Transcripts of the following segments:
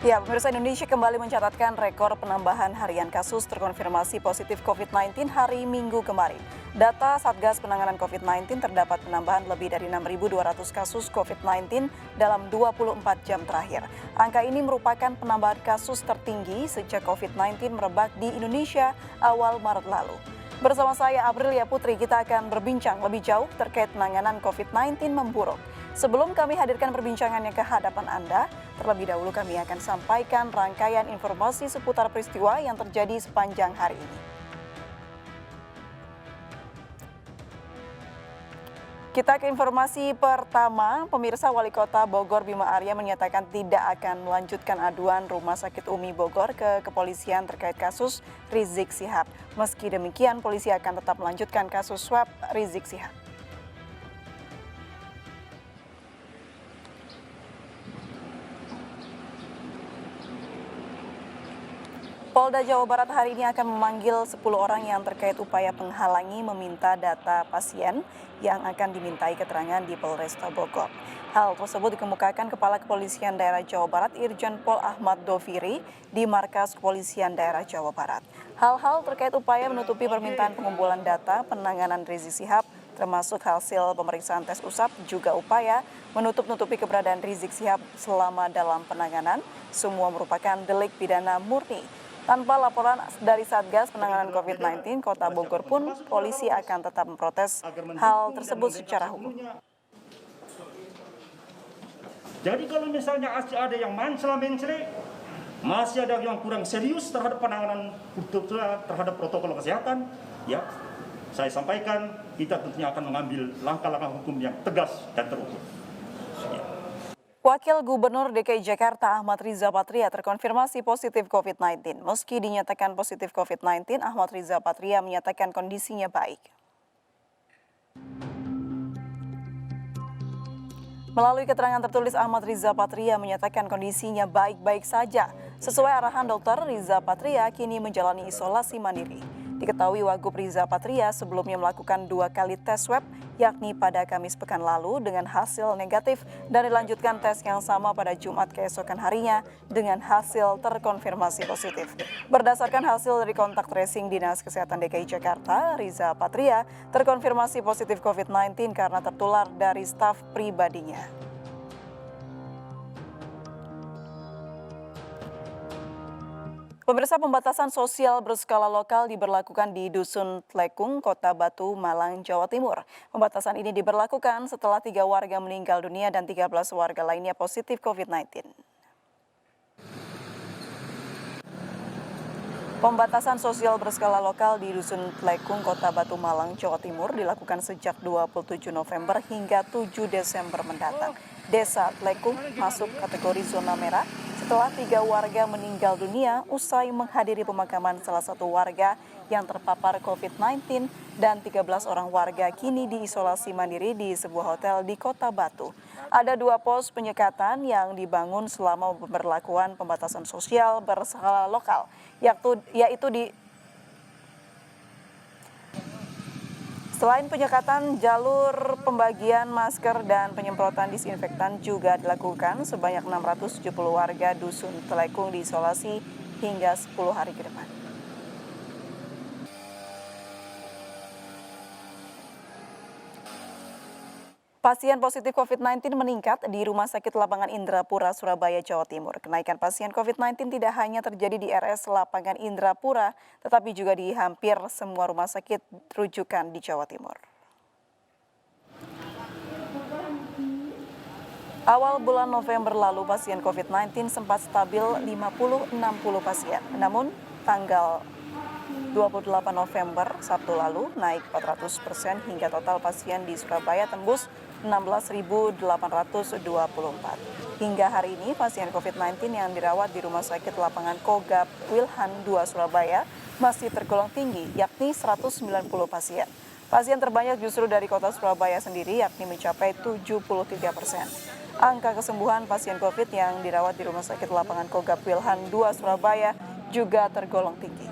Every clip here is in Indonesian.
Ya, pemirsa, Indonesia kembali mencatatkan rekor penambahan harian kasus terkonfirmasi positif COVID-19 hari Minggu kemarin. Data Satgas Penanganan COVID-19 terdapat penambahan lebih dari 6.200 kasus COVID-19 dalam 24 jam terakhir. Angka ini merupakan penambahan kasus tertinggi sejak COVID-19 merebak di Indonesia awal Maret lalu. Bersama saya Aprilia Putri, kita akan berbincang lebih jauh terkait penanganan COVID-19 memburuk. Sebelum kami hadirkan perbincangannya ke hadapan Anda, terlebih dahulu kami akan sampaikan rangkaian informasi seputar peristiwa yang terjadi sepanjang hari ini. Kita ke informasi pertama, pemirsa. Wali Kota Bogor Bima Arya menyatakan tidak akan melanjutkan aduan Rumah Sakit Umi Bogor ke kepolisian terkait kasus Rizik Syihab. Meski demikian, polisi akan tetap melanjutkan kasus swab Rizik Syihab. Polda Jawa Barat hari ini akan memanggil 10 orang yang terkait upaya penghalangi meminta data pasien yang akan dimintai keterangan di Polresta Bogor. Hal tersebut dikemukakan Kepala Kepolisian Daerah Jawa Barat Irjen Pol Ahmad Doviri di Markas Kepolisian Daerah Jawa Barat. Hal-hal terkait upaya menutupi permintaan pengumpulan data penanganan Rizik Syihab termasuk hasil pemeriksaan tes usap juga upaya menutup-nutupi keberadaan Rizik Syihab selama dalam penanganan semua merupakan delik pidana murni. Tanpa laporan dari Satgas Penanganan COVID-19 Kota Bogor pun, polisi akan tetap memprotes hal tersebut secara hukum. Jadi kalau misalnya masih ada yang mencela-mencela, masih ada yang kurang serius terhadap penanganan terhadap protokol kesehatan, ya saya sampaikan kita tentunya akan mengambil langkah-langkah hukum yang tegas dan terukur. Ya. Wakil Gubernur DKI Jakarta Ahmad Riza Patria terkonfirmasi positif COVID-19. Meski dinyatakan positif COVID-19, Ahmad Riza Patria menyatakan kondisinya baik. Melalui keterangan tertulis, Ahmad Riza Patria menyatakan kondisinya baik-baik saja. Sesuai arahan dokter, Riza Patria kini menjalani isolasi mandiri. Diketahui Wagub Riza Patria sebelumnya melakukan 2 kali tes swab, yakni pada Kamis pekan lalu dengan hasil negatif dan dilanjutkan tes yang sama pada Jumat keesokan harinya dengan hasil terkonfirmasi positif. Berdasarkan hasil dari kontak tracing Dinas Kesehatan DKI Jakarta, Riza Patria terkonfirmasi positif COVID-19 karena tertular dari staf pribadinya. Pemirsa, pembatasan sosial berskala lokal diberlakukan di Dusun Tlekung, Kota Batu, Malang, Jawa Timur. Pembatasan ini diberlakukan setelah 3 warga meninggal dunia dan 13 warga lainnya positif COVID-19. Pembatasan sosial berskala lokal di Dusun Tlekung, Kota Batu, Malang, Jawa Timur dilakukan sejak 27 November hingga 7 Desember mendatang. Desa Tlekung masuk kategori zona merah setelah 3 warga meninggal dunia usai menghadiri pemakaman salah satu warga yang terpapar COVID-19 dan 13 orang warga kini diisolasi mandiri di sebuah hotel di Kota Batu. Ada 2 pos penyekatan yang dibangun selama pemberlakuan pembatasan sosial berskala lokal, yaitu di Selain penyekatan, jalur pembagian masker dan penyemprotan disinfektan juga dilakukan. Sebanyak 670 warga Dusun Tlekung diisolasi hingga 10 hari ke depan. Pasien positif COVID-19 meningkat di Rumah Sakit Lapangan Indrapura, Surabaya, Jawa Timur. Kenaikan pasien COVID-19 tidak hanya terjadi di RS Lapangan Indrapura, tetapi juga di hampir semua rumah sakit rujukan di Jawa Timur. Awal bulan November lalu, pasien COVID-19 sempat stabil 50-60 pasien. Namun, tanggal 28 November, Sabtu lalu, naik 400% hingga total pasien di Surabaya tembus 16.824. Hingga hari ini, pasien COVID-19 yang dirawat di Rumah Sakit Lapangan Kogab Wilhan 2 Surabaya masih tergolong tinggi, yakni 190 pasien. Pasien terbanyak justru dari kota Surabaya sendiri, yakni mencapai 73%. Angka kesembuhan pasien COVID yang dirawat di Rumah Sakit Lapangan Kogab Wilhan 2 Surabaya juga tergolong tinggi.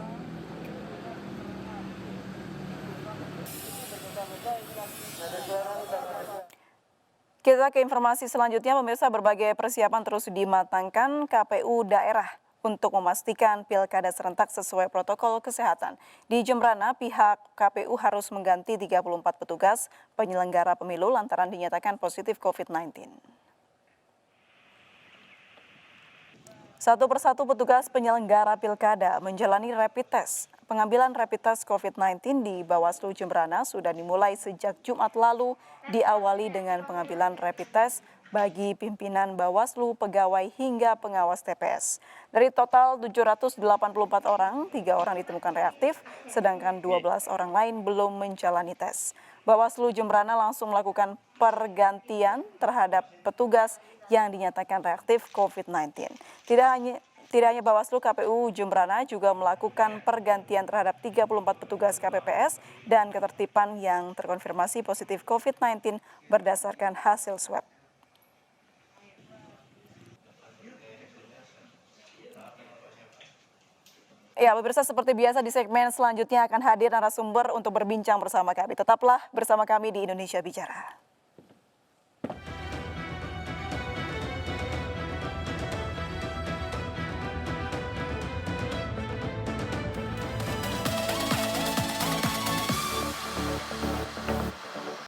Kita ke informasi selanjutnya, pemirsa, berbagai persiapan terus dimatangkan KPU daerah untuk memastikan pilkada serentak sesuai protokol kesehatan. Di Jembrana, pihak KPU harus mengganti 34 petugas penyelenggara pemilu lantaran dinyatakan positif COVID-19. Satu persatu petugas penyelenggara pilkada menjalani rapid test. Pengambilan rapid test COVID-19 di Bawaslu Jembrana sudah dimulai sejak Jumat lalu, diawali dengan pengambilan rapid test bagi pimpinan Bawaslu, pegawai hingga pengawas TPS. Dari total 784 orang, 3 orang ditemukan reaktif, sedangkan 12 orang lain belum menjalani tes. Bawaslu Jembrana langsung melakukan pergantian terhadap petugas yang dinyatakan reaktif COVID-19. Tidak hanya Bawaslu, KPU Jembrana juga melakukan pergantian terhadap 34 petugas KPPS dan ketertiban yang terkonfirmasi positif COVID-19 berdasarkan hasil swab. Ya, pemirsa, seperti biasa di segmen selanjutnya akan hadir narasumber untuk berbincang bersama kami. Tetaplah bersama kami di Indonesia Bicara.